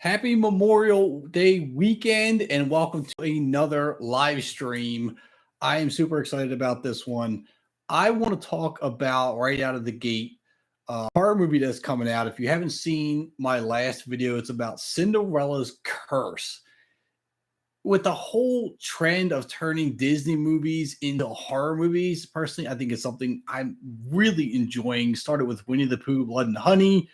Happy Memorial Day weekend and welcome to another live stream. I am super excited about this one. I want to talk about right out of the gate horror movie that's coming out. If you haven't seen my last video, it's about Cinderella's Curse. With the whole trend of turning Disney movies into horror movies, personally, I think it's something I'm really enjoying. Started with Winnie the Pooh, Blood and Honey,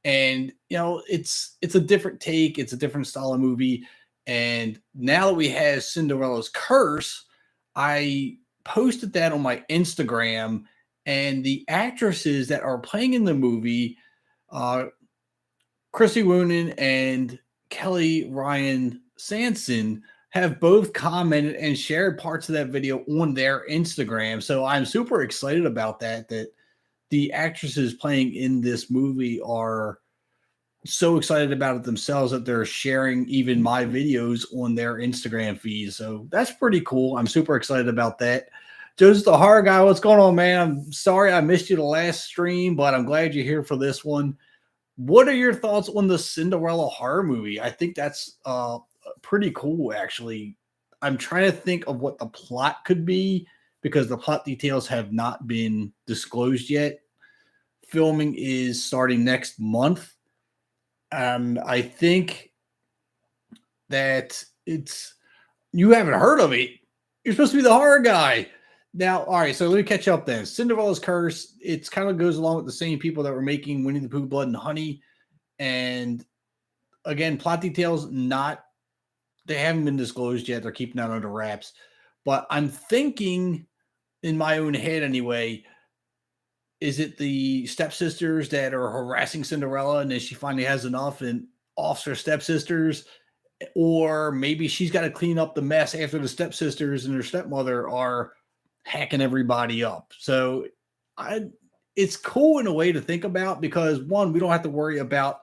and it's a different take, it's a different style of movie. And now that we have Cinderella's Curse, I posted that on my Instagram, and the actresses that are playing in the movie, uh Chrissy Woonan and Kelly Ryan Sanson, have both commented and shared parts of that video on their Instagram. So I'm super excited about that the actresses playing in this movie are so excited about it themselves that they're sharing even my videos on their Instagram feeds. So that's pretty cool. I'm super excited about that. Joseph the Horror Guy, what's going on, man? I'm sorry I missed you the last stream, but I'm glad you're here for this one. What are your thoughts on the Cinderella horror movie? I think that's pretty cool, actually. I'm trying to think of what the plot could be because the plot details have not been disclosed yet. Filming is starting next month, and I think that it's you haven't heard of it. You're supposed to be the horror guy. Now, all right, so let me catch up then. Cinderella's Curse, it's kind of goes along with the same people that were making Winnie the Pooh, Blood and Honey. And again, plot details they haven't been disclosed yet. They're keeping that under wraps. But I'm thinking in my own head anyway, is it the stepsisters that are harassing Cinderella and then she finally has enough and offs her stepsisters? Or maybe she's got to clean up the mess after the stepsisters and her stepmother are hacking everybody up. So I it's cool in a way to think about because one, we don't have to worry about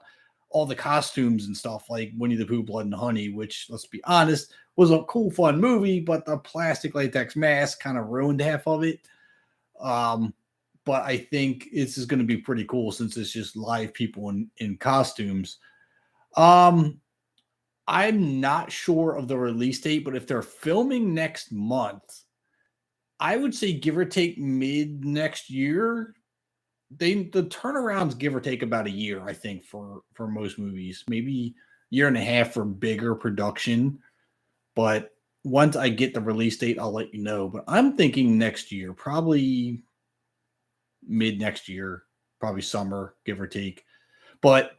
all the costumes and stuff like Winnie the Pooh, Blood and Honey, which let's be honest, was a cool, fun movie, but the plastic latex mask kind of ruined half of it. But I think this is going to be pretty cool since it's just live people in costumes. Um, I'm not sure of the release date, but if they're filming next month, I would say give or take mid next year. The turnarounds give or take about a year, I think, for most movies, maybe year and a half for bigger production. But once I get the release date, I'll let you know. But I'm thinking next year, probably mid next year, probably summer, give or take. But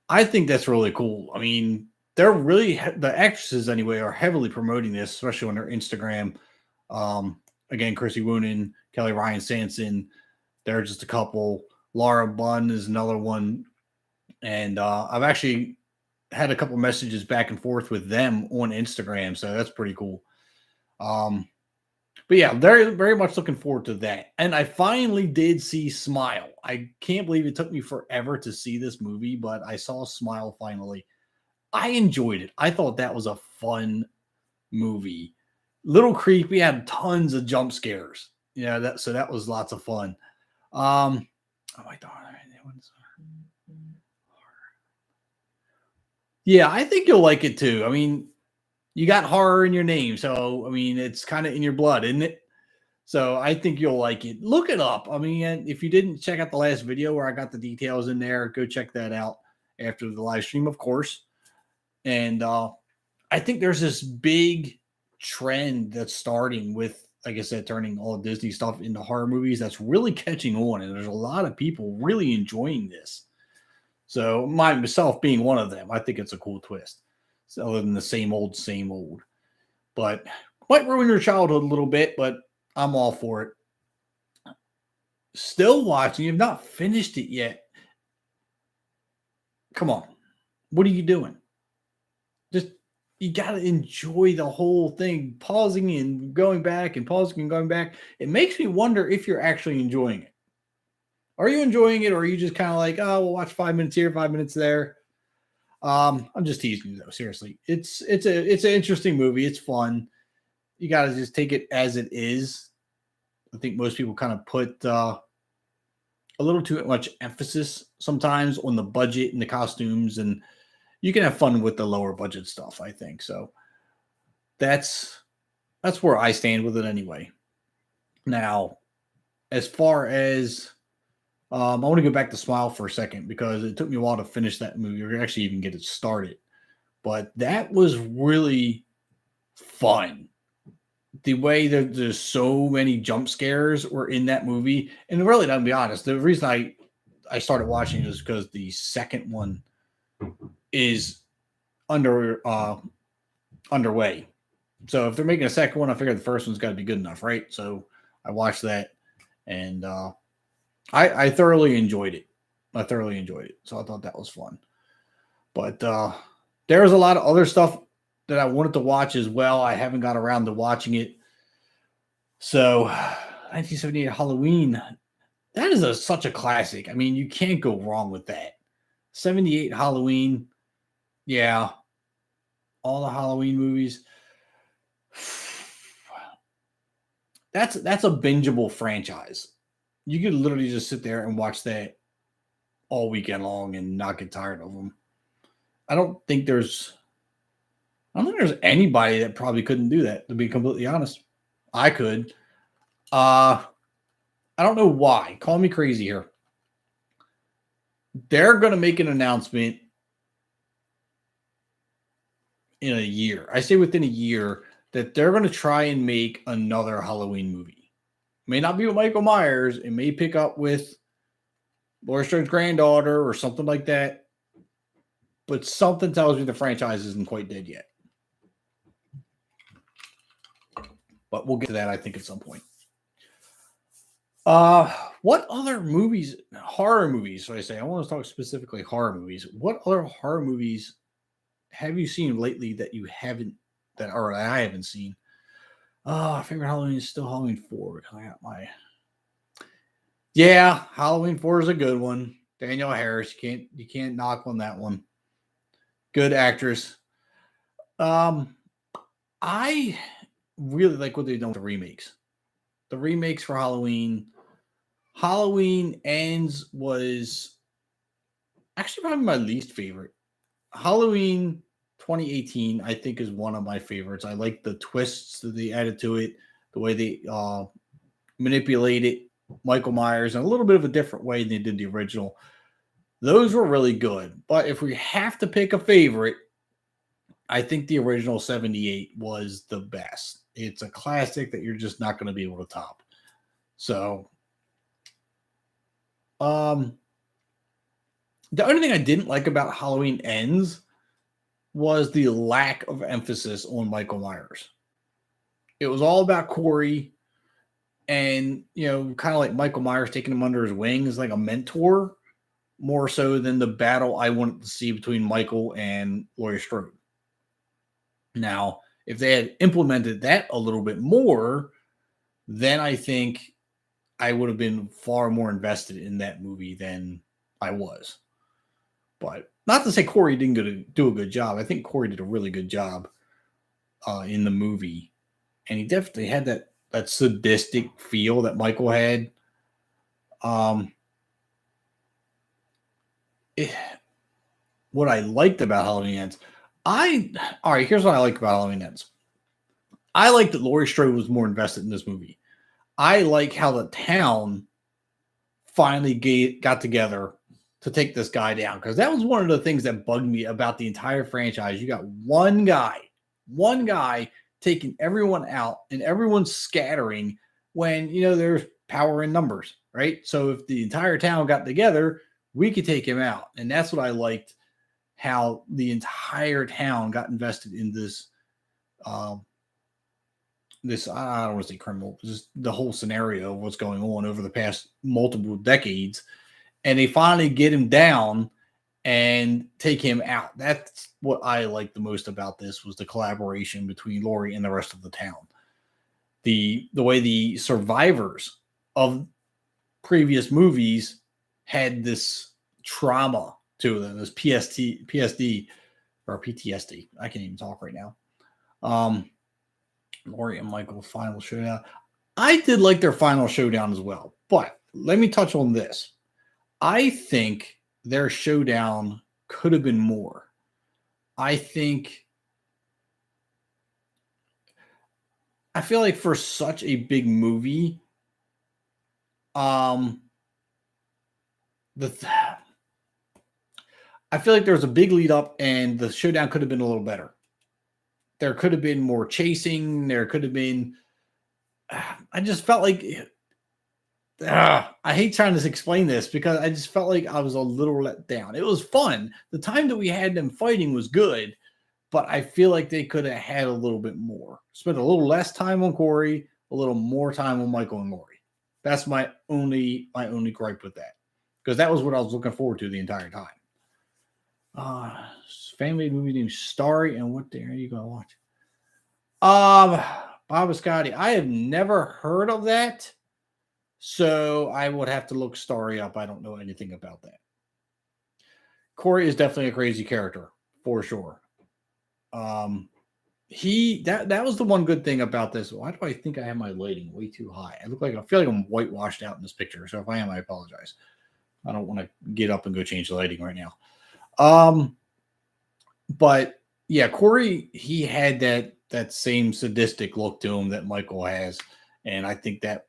I think that's really cool. I mean, they're really the actresses anyway are heavily promoting this, especially on their Instagram. Again, Chrissy Woonan, Kelly Ryan Sanson, they're just a couple. Laura Bunn is another one, and I've actually had a couple messages back and forth with them on Instagram, so that's pretty cool. But yeah, very very much looking forward to that. And I finally did see Smile. I can't believe it took me forever to see this movie, but I saw Smile finally. I enjoyed it. I thought that was a fun movie. Little creepy, had tons of jump scares. Yeah, that was lots of fun. Oh my god. Yeah, I think you'll like it too. I mean, you got horror in your name, so I mean, it's kind of in your blood, isn't it? So I think you'll like it. Look it up. I mean, if you didn't check out the last video where I got the details in there, go check that out after the live stream, of course. And I think there's this big trend that's starting with, like I said, turning all Disney stuff into horror movies that's really catching on. And there's a lot of people really enjoying this. So myself being one of them, I think it's a cool twist. So other than the same old, same old. But might ruin your childhood a little bit, but I'm all for it. Still watching, you've not finished it yet. Come on. What are you doing? Just you got to enjoy the whole thing, pausing and going back and pausing and going back. It makes me wonder if you're actually enjoying it. Are you enjoying it, or are you just kind of like, oh, we'll watch 5 minutes here, 5 minutes there? I'm just teasing you though. Seriously, it's an interesting movie. It's fun. You got to just take it as it is. I think most people kind of put a little too much emphasis sometimes on the budget and the costumes and you can have fun with the lower budget stuff, I think. So that's where I stand with it anyway. Now, as far as I want to go back to Smile for a second because it took me a while to finish that movie or actually even get it started. But that was really fun. The way that there's so many jump scares were in that movie, and really, to be honest, the reason I started watching it is because the second one is underway. So if they're making a second one, I figure the first one's got to be good enough, right? So I watched that, and I thoroughly enjoyed it. I thoroughly enjoyed it. So I thought that was fun. But there's a lot of other stuff that I wanted to watch as well. I haven't got around to watching it. So 1978 Halloween, that is such a classic. I mean, you can't go wrong with that. 78 Halloween, yeah. All the Halloween movies. That's a bingeable franchise. You could literally just sit there and watch that all weekend long and not get tired of them. I don't think there's anybody that probably couldn't do that, to be completely honest. I could. I don't know why. Call me crazy here. They're going to make an announcement in a year. I say within a year that they're going to try and make another Halloween movie. May not be with Michael Myers. It may pick up with Laurie Strode's granddaughter or something like that. But something tells me the franchise isn't quite dead yet. But we'll get to that, I think, at some point. What other movies, horror movies, so I say, I want to talk specifically horror movies. What other horror movies have you seen lately that you haven't, that I haven't seen? Favorite Halloween is still Halloween 4. I got yeah, Halloween 4 is a good one. Danielle Harris, you can't knock on that one. Good actress. I really like what they've done with the remakes. The remakes for Halloween. Halloween Ends was actually probably my least favorite. Halloween 2018, I think, is one of my favorites. I like the twists that they added to it, the way they manipulated Michael Myers in a little bit of a different way than they did the original. Those were really good. But if we have to pick a favorite, I think the original 78 was the best. It's a classic that you're just not going to be able to top. So, the only thing I didn't like about Halloween Ends was the lack of emphasis on Michael Myers. It was all about Corey and, kind of like Michael Myers taking him under his wings like a mentor, more so than the battle I wanted to see between Michael and Laurie Strode. Now, if they had implemented that a little bit more, then I think I would have been far more invested in that movie than I was. But not to say Corey didn't do a good job. I think Corey did a really good job in the movie. And he definitely had that sadistic feel that Michael had. What I liked about Halloween Ends, all right, here's what I like about Halloween Ends. I like that Laurie Strode was more invested in this movie. I like how the town finally got together to take this guy down, because that was one of the things that bugged me about the entire franchise. You got one guy taking everyone out and everyone's scattering when, there's power in numbers, right? So if the entire town got together, we could take him out. And that's what I liked, how the entire town got invested in this, I don't want to say criminal, just the whole scenario of what's going on over the past multiple decades. And they finally get him down and take him out. That's what I liked the most about this, was the collaboration between Laurie and the rest of the town. The way the survivors of previous movies had this trauma to them, this PSD or PTSD. I can't even talk right now. Laurie and Michael final showdown. I did like their final showdown as well, but let me touch on this. I think their showdown could have been more. I think I feel like for such a big movie, um, the I feel like there was a big lead up, and the showdown could have been a little better. There could have been more chasing. There could have been. I just felt like I hate trying to explain this because I just felt like I was a little let down. It was fun. The time that we had them fighting was good, but I feel like they could have had a little bit more. Spent a little less time on Corey, a little more time on Michael and Lori. That's my only gripe with that, because that was what I was looking forward to the entire time. Uh Family movie named Starry, and what the are you gonna watch? Um Bob Scotty. I have never heard of that. So I would have to look Starry up. I don't know anything about that. Corey is definitely a crazy character for sure. Um, that was the one good thing about this. Why do I think I have my lighting way too high? I feel like I'm whitewashed out in this picture. So if I am, I apologize. I don't want to get up and go change the lighting right now. But yeah, Corey, he had that same sadistic look to him that Michael has, and I think that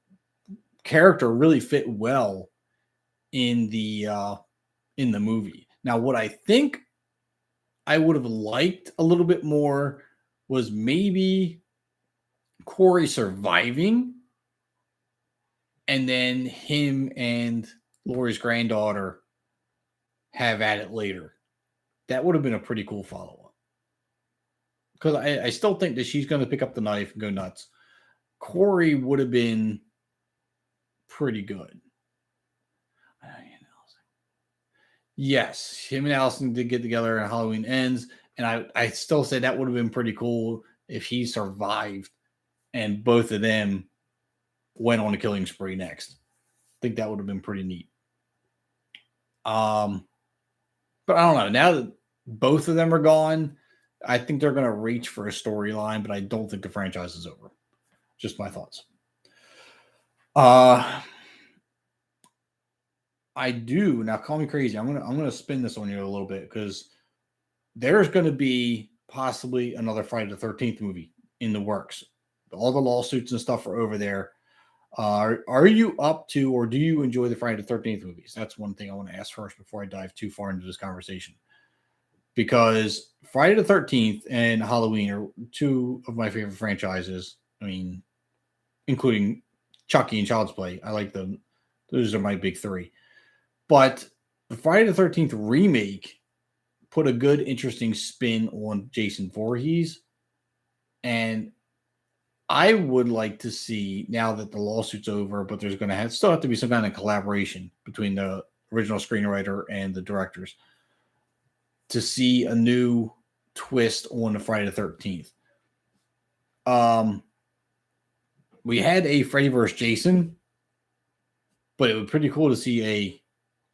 character really fit well in the movie. Now, what I think I would have liked a little bit more was maybe Corey surviving, and then him and Lori's granddaughter have at it later. That would have been a pretty cool follow up. Because I still think that she's going to pick up the knife and go nuts. Corey would have been pretty good. Yes, him and Allison did get together and Halloween Ends. And I still say that would have been pretty cool if he survived and both of them went on a killing spree next. I think that would have been pretty neat. But I don't know. Now that both of them are gone, I think they're going to reach for a storyline, but I don't think the franchise is over. Just my thoughts. I do now. Call me crazy. I'm gonna spin this on you a little bit because there's going to be possibly another Friday the 13th movie in the works. All the lawsuits and stuff are over there. Are you up to, or do you enjoy the Friday the 13th movies? That's one thing I want to ask first before I dive too far into this conversation. Because Friday the 13th and Halloween are two of my favorite franchises. I mean, including Chucky and Child's Play. I like them. Those are my big three. But the Friday the 13th remake put a good, interesting spin on Jason Voorhees. And I would like to see, now that the lawsuit's over, but there's going to still have to be some kind of collaboration between the original screenwriter and the directors, to see a new twist on the Friday the 13th. We had a Freddy vs. Jason, but it would be pretty cool to see a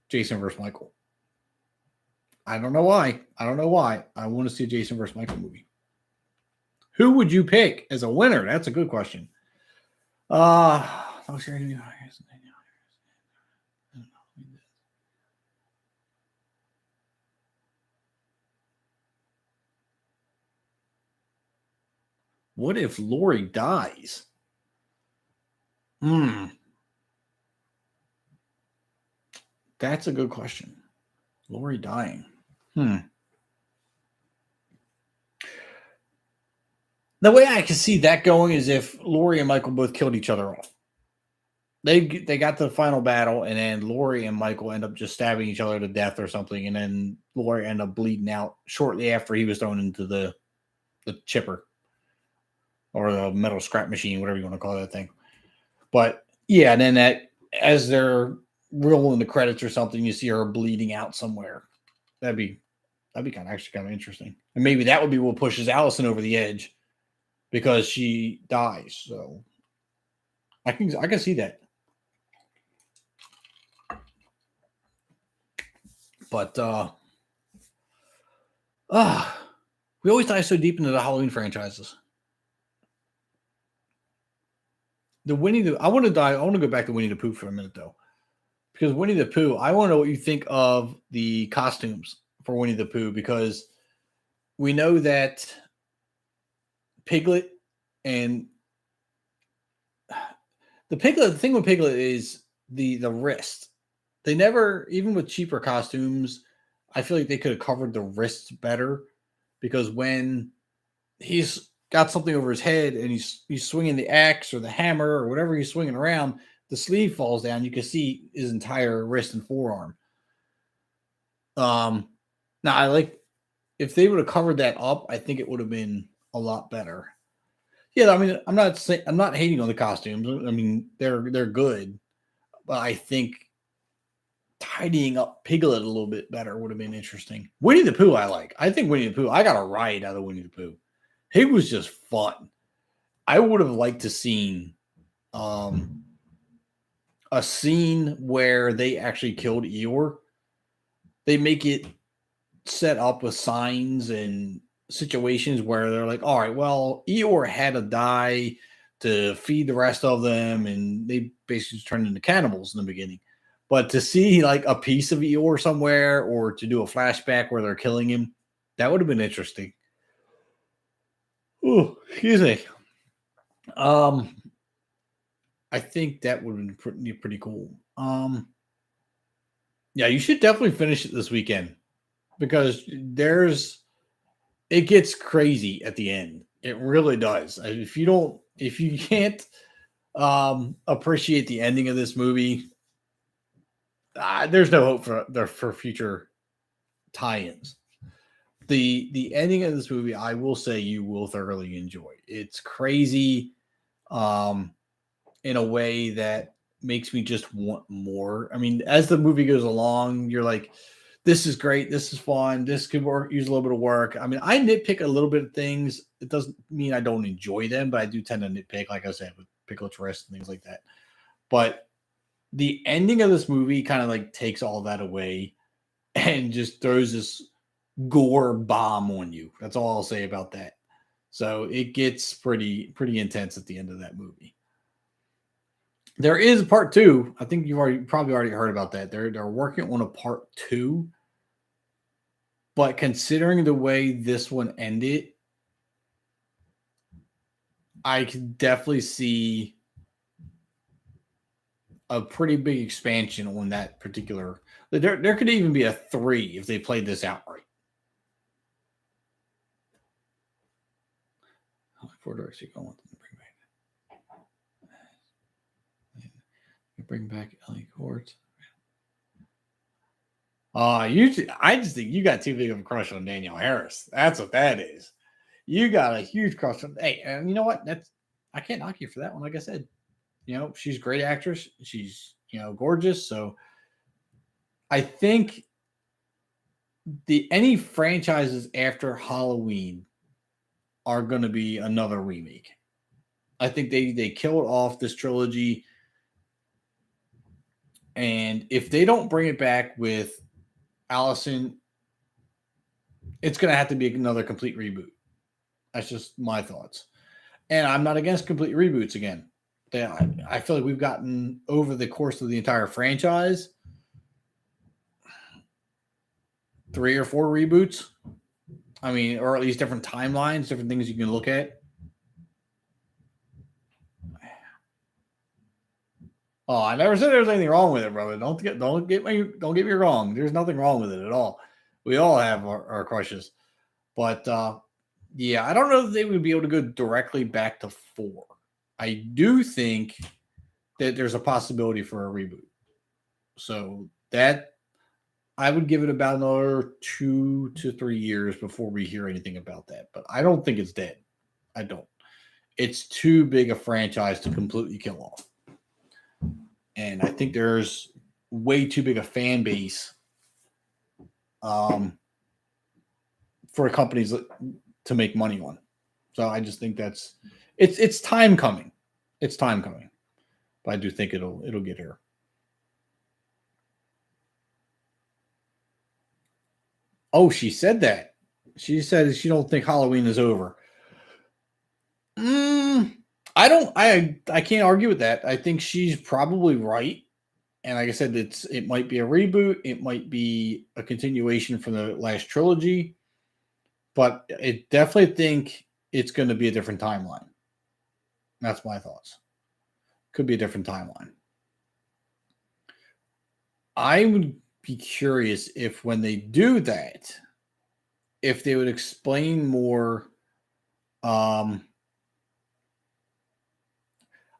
Jason vs. Michael. I don't know why. I want to see a Jason vs. Michael movie. Who would you pick as a winner? That's a good question. What if Lori dies? That's a good question. Lori dying. The way I can see that going is if Lori and Michael both killed each other off. They got to the final battle, and then Lori and Michael end up just stabbing each other to death or something, and then Lori end up bleeding out shortly after he was thrown into the chipper or the metal scrap machine, whatever you want to call that thing. But yeah, and then that as they're rolling the credits or something, you see her bleeding out somewhere. That'd be kind of interesting, and maybe that would be what pushes Allison over the edge, because she dies. So I can see that. But we always dive so deep into the Halloween franchises. I want to go back to Winnie the Pooh for a minute though. Because Winnie the Pooh, I want to know what you think of the costumes for Winnie the Pooh, because we know that Piglet and the thing with Piglet is the wrist. They never, even with cheaper costumes, I feel like they could have covered the wrists better, because when he's got something over his head and he's swinging the axe or the hammer or whatever he's swinging around, the sleeve falls down. You can see his entire wrist and forearm. Now I like, if they would have covered that up, I think it would have been a lot better. Yeah, I mean, I'm not hating on the costumes. I mean, they're good, but I think tidying up Piglet a little bit better would have been interesting. Winnie the Pooh, I like. I think Winnie the Pooh, I got a ride out of Winnie the Pooh. He was just fun. I would have liked to seen a scene where they actually killed Eeyore. They make it set up with signs and situations where they're like, all right, well, Eeyore had to die to feed the rest of them, and they basically just turned into cannibals in the beginning. But to see like a piece of Eeyore somewhere, or to do a flashback where they're killing him, that would have been interesting. Oh, excuse me. I think that would have been pretty cool. Yeah, you should definitely finish it this weekend, because it gets crazy at the end. It really does. If you can't appreciate the ending of this movie, there's no hope for future tie-ins. The ending of this movie, I will say, you will thoroughly enjoy. It's crazy, in a way that makes me just want more. I mean, as the movie goes along, you're like, this is great, this is fun, this could use a little bit of work. I mean, I nitpick a little bit of things. It doesn't mean I don't enjoy them, but I do tend to nitpick, like I said, with Piglet's wrist and things like that. But the ending of this movie kind of like takes all that away and just throws this gore bomb on you. That's all I'll say about that. So it gets pretty intense at the end of that movie. There is a part 2. I think you've probably already heard about that. They're working on a part 2, but considering the way this one ended, I can definitely see a pretty big expansion on that particular. There could even be a 3 if they played this out right. How far do I actually go? Bring back Ellie Court. I just think you got too big of a crush on Danielle Harris. That's what that is. You got a huge crush on. Hey, and you know what? I can't knock you for that one. Like I said, she's a great actress. She's gorgeous. So I think any franchises after Halloween are going to be another remake. I think they killed off this trilogy. And if they don't bring it back with Allison, it's going to have to be another complete reboot. That's just my thoughts. And I'm not against complete reboots again. I feel like we've gotten, over the course of the entire franchise, 3 or 4 reboots. I mean, or at least different timelines, different things you can look at. Oh, I never said there was anything wrong with it, brother. Don't get me wrong. There's nothing wrong with it at all. We all have our crushes, but yeah, I don't know if they would be able to go directly back to 4. I do think that there's a possibility for a reboot. So that I would give it about another 2 to 3 years before we hear anything about that. But I don't think it's dead. I don't. It's too big a franchise to completely kill off. And I think there's way too big a fan base for companies to make money on. So I just think it's time coming. It's time coming. But I do think it'll get here. Oh, she said that. She said she don't think Halloween is over. I can't argue with that. I think she's probably right. And like I said, it might be a reboot. It might be a continuation from the last trilogy. but I definitely think it's going to be a different timeline. That's my thoughts. Could be a different timeline. I would be curious if when they do that, if they would explain more. I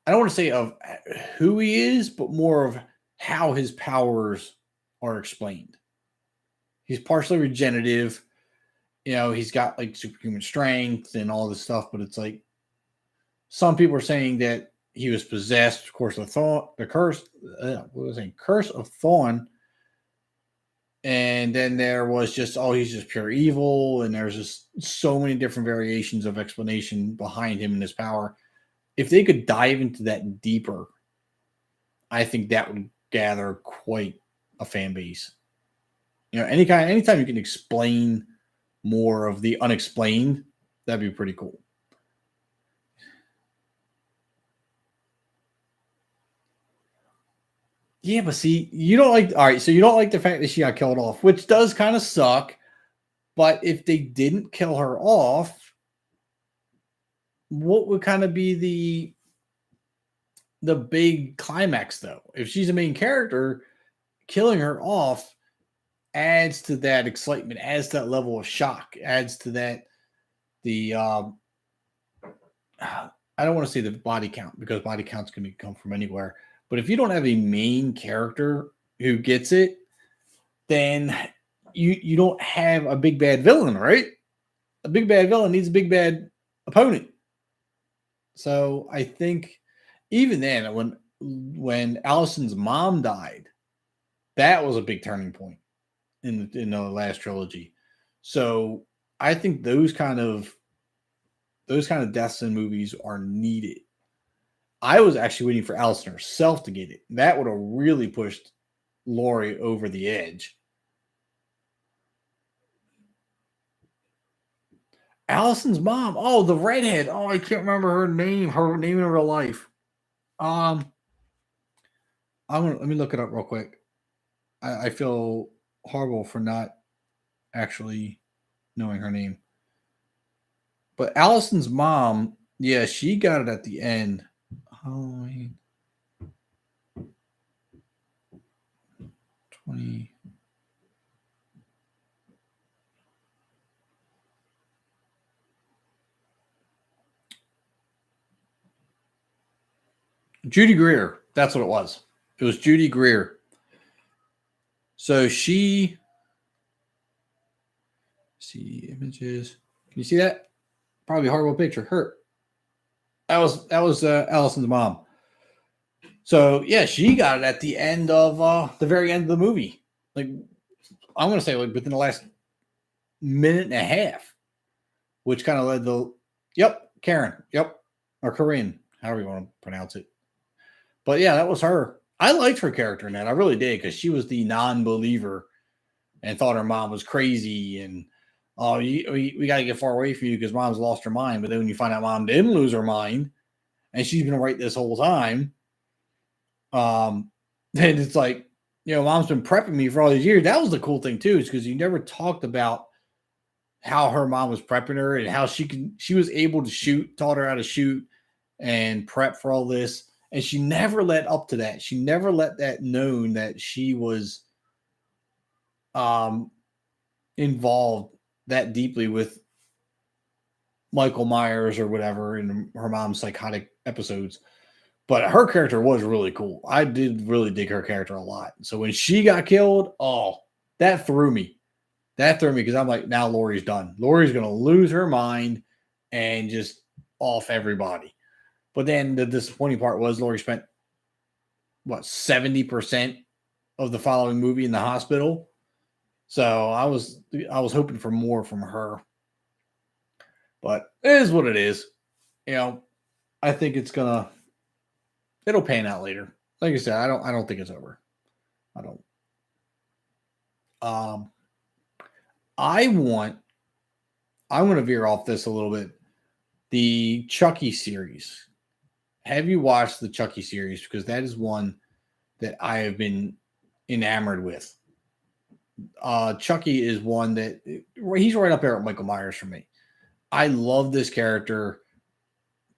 don't want to say of who he is, but more of how his powers are explained. He's partially regenerative. He's got like superhuman strength and all this stuff, but it's like some people are saying that he was possessed. Of course, the curse. What was it? Curse of Thorn. And then there was just, he's just pure evil. And there's just so many different variations of explanation behind him and his power. If they could dive into that deeper, I think that would gather quite a fan base. Anytime you can explain more of the unexplained, that'd be pretty cool. Yeah, but see, you don't like, all right, so you don't like the fact that she got killed off, which does kind of suck. But if they didn't kill her off, what would kind of be the big climax, though? If she's a main character, killing her off adds to that excitement, adds to that level of shock, adds to that I don't want to say the body count, because body counts can come from anywhere. But if you don't have a main character who gets it, then you don't have a big bad villain, right? A big bad villain needs a big bad opponent. So I think even then, when Allison's mom died, that was a big turning point in the last trilogy. So I think those kind of deaths in movies are needed. I was actually waiting for Allison herself to get it. That would have really pushed Laurie over the edge. Allison's mom. Oh, the redhead. Oh, I can't remember her name in real life. Let me look it up real quick. I feel horrible for not actually knowing her name. But Allison's mom, yeah, she got it at the end. Halloween 20. Judy Greer. That's what it was. It was Judy Greer. So see images. Can you see that? Probably a horrible picture. Her. That was Allison's mom. So yeah, she got it at the end of the very end of the movie. Like, I'm gonna say like within the last minute and a half, which kind of led to Karen, or Corinne, however you want to pronounce it. But yeah, that was her. I liked her character in that. I really did, because she was the non-believer and thought her mom was crazy and we got to get far away from you because mom's lost her mind. But then when you find out mom didn't lose her mind and she's been right this whole time, then it's like, mom's been prepping me for all these years. That was the cool thing too, is because you never talked about how her mom was prepping her and how she was able to shoot, taught her how to shoot and prep for all this. And she never let up to that. She never let that known that she was involved that deeply with Michael Myers or whatever in her mom's psychotic episodes. But her character was really cool. I did really dig her character a lot. So when she got killed, that threw me. That threw me, because I'm like, now Laurie's done. Laurie's going to lose her mind and just off everybody. But then the disappointing part was Laurie spent, 70% of the following movie in the hospital. So I was hoping for more from her. But it is what it is. I think it'll pan out later. Like I said, I don't think it's over. I don't. I'm going to veer off this a little bit. The Chucky series. Have you watched the Chucky series? Because that is one that I have been enamored with. Chucky is one that he's right up there with Michael Myers for me. I love this character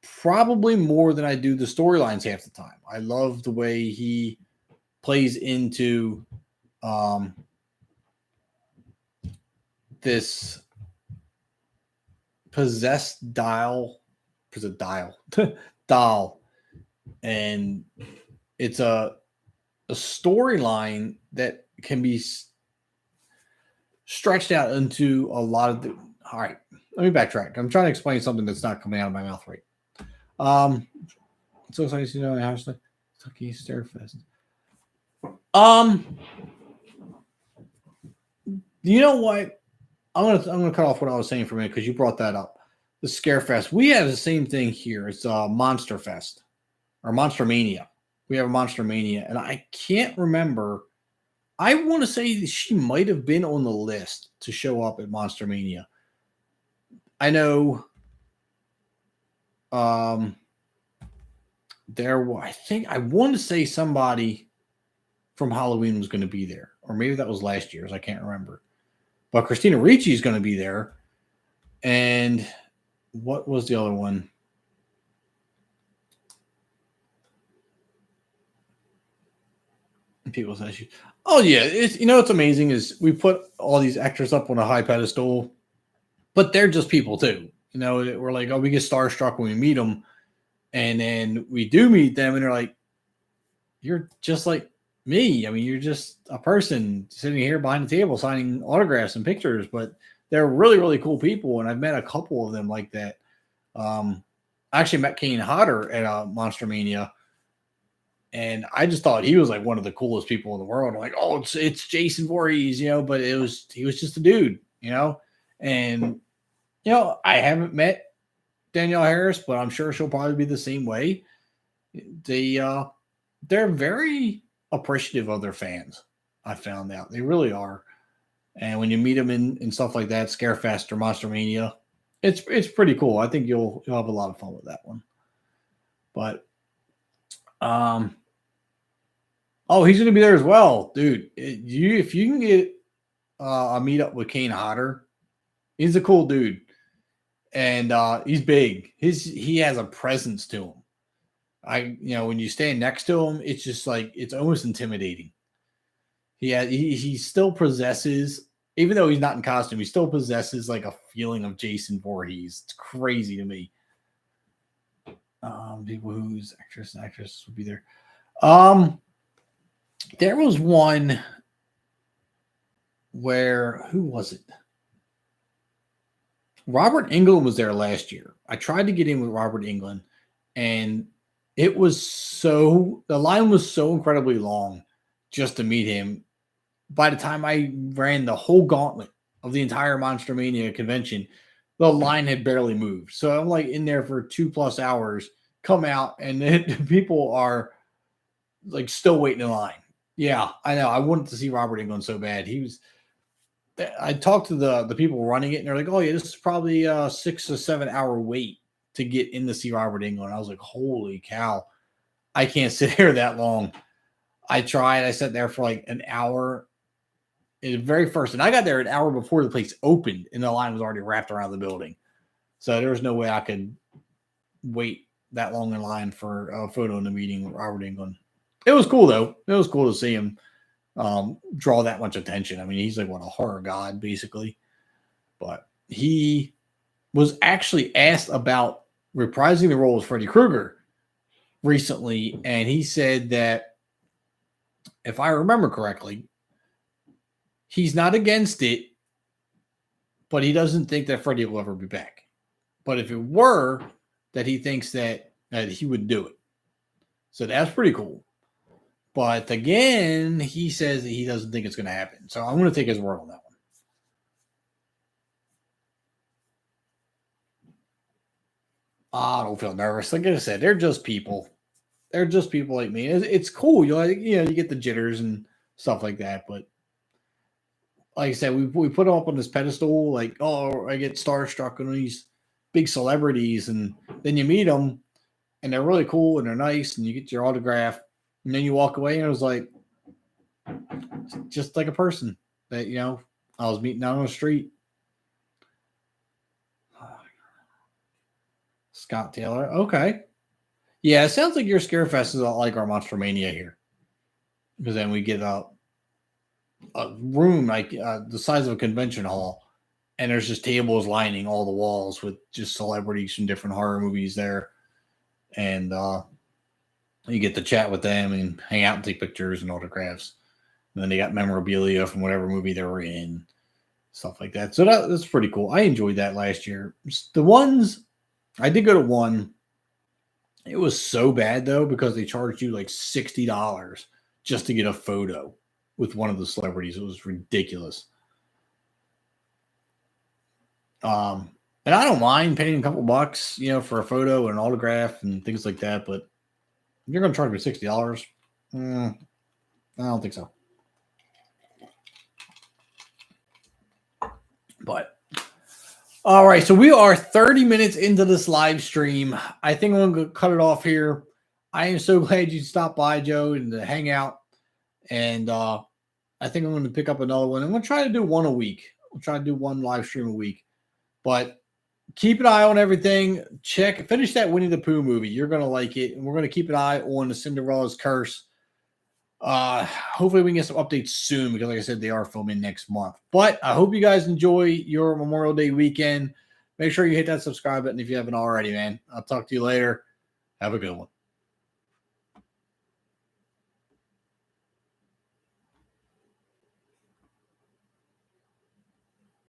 probably more than I do the storylines half the time. I love the way he plays into this possessed doll, and it's a storyline that can be stretched out into a lot of the. All right, let me backtrack. I'm trying to explain something that's not coming out of my mouth right. So nice, you know, hashtag Kentucky Starefest. You know what? I'm gonna cut off what I was saying for a minute because you brought that up. The Scarefest. We have the same thing here. It's Monster Fest or Monster Mania. We have a Monster Mania, and I can't remember. I want to say she might have been on the list to show up at Monster Mania. I know. I think I want to say somebody from Halloween was going to be there, or maybe that was last year's. I can't remember. But Christina Ricci is going to be there, and what was the other one? People say, "Oh yeah, it's what's amazing is we put all these actors up on a high pedestal, but they're just people too. You know, we're like, oh, we get starstruck when we meet them, and then we do meet them, and they're like, you're just like me. I mean, you're just a person sitting here behind the table signing autographs and pictures, but they're really, really cool people, and I've met a couple of them like that. I actually met Kane Hodder at Monster Mania. And I just thought he was like one of the coolest people in the world. I'm like, oh, it's Jason Voorhees, but he was just a dude, And I haven't met Danielle Harris, but I'm sure she'll probably be the same way. They're very appreciative of their fans. I found out they really are. And when you meet them in stuff like that, Scarefest or Monster Mania, it's pretty cool. I think you'll have a lot of fun with that one. But oh, he's going to be there as well, dude. If you can get a meetup with Kane Hodder, he's a cool dude, and he's big. He has a presence to him. When you stand next to him, it's just like it's almost intimidating. He still possesses, even though he's not in costume, he still possesses like a feeling of Jason Voorhees. It's crazy to me. People whose actress would be there. There was one where, who was it? Robert Englund was there last year. I tried to get in with Robert Englund, and the line was so incredibly long just to meet him. By the time I ran the whole gauntlet of the entire Monster Mania convention, the line had barely moved. So I'm like in there for 2+ hours, come out, and then people are like still waiting in line. Yeah, I know. I wanted to see Robert Englund so bad. I talked to the people running it, and they're like, oh, yeah, this is probably a 6 or 7 hour wait to get in to see Robert Englund. I was like, holy cow. I can't sit here that long. I tried. I sat there for like an hour. The very first, and I got there an hour before the place opened, and the line was already wrapped around the building. So there was no way I could wait that long in line for a photo in the meeting with Robert Englund. It was cool, though. It was cool to see him draw that much attention. I mean, he's like, what, a horror god, basically. But he was actually asked about reprising the role of Freddy Krueger recently, and he said that, if I remember correctly, he's not against it, but he doesn't think that Freddy will ever be back. But if it were, that he thinks that he would do it. So that's pretty cool. But again, he says that he doesn't think it's going to happen. So I'm going to take his word on that one. I don't feel nervous. Like I said, they're just people. They're just people like me. It's cool. You get the jitters and stuff like that. But like I said, we put them up on this pedestal. Like, oh, I get starstruck on these big celebrities, and then you meet them, and they're really cool and they're nice, and you get your autograph. And then you walk away, and it was like, just like a person. that, I was meeting out on the street. Scott Taylor. Okay. Yeah, it sounds like your Scarefest is like our Monster Mania here. Because then we get a room like the size of a convention hall, and there's just tables lining all the walls with just celebrities from different horror movies there. And you get to chat with them and hang out and take pictures and autographs. And then they got memorabilia from whatever movie they were in, stuff like that. So that's pretty cool. I enjoyed that last year. The ones, I did go to one. It was so bad, though, because they charged you like $60 just to get a photo with one of the celebrities. It was ridiculous. And I don't mind paying a couple bucks, for a photo and an autograph and things like that. But you're going to charge me $60. I don't think so. But all right, so we are 30 minutes into this live stream. I think I'm going to cut it off here. I am so glad you stopped by, Joe, and to hang out. And I think I'm going to pick up another one. I'm going to try to do one a week. We'll try to do one live stream a week. But keep an eye on everything. Finish that Winnie the Pooh movie. You're going to like it. And we're going to keep an eye on the Cinderella's Curse. Hopefully we can get some updates soon because, like I said, they are filming next month. But I hope you guys enjoy your Memorial Day weekend. Make sure you hit that subscribe button if you haven't already, man. I'll talk to you later. Have a good one.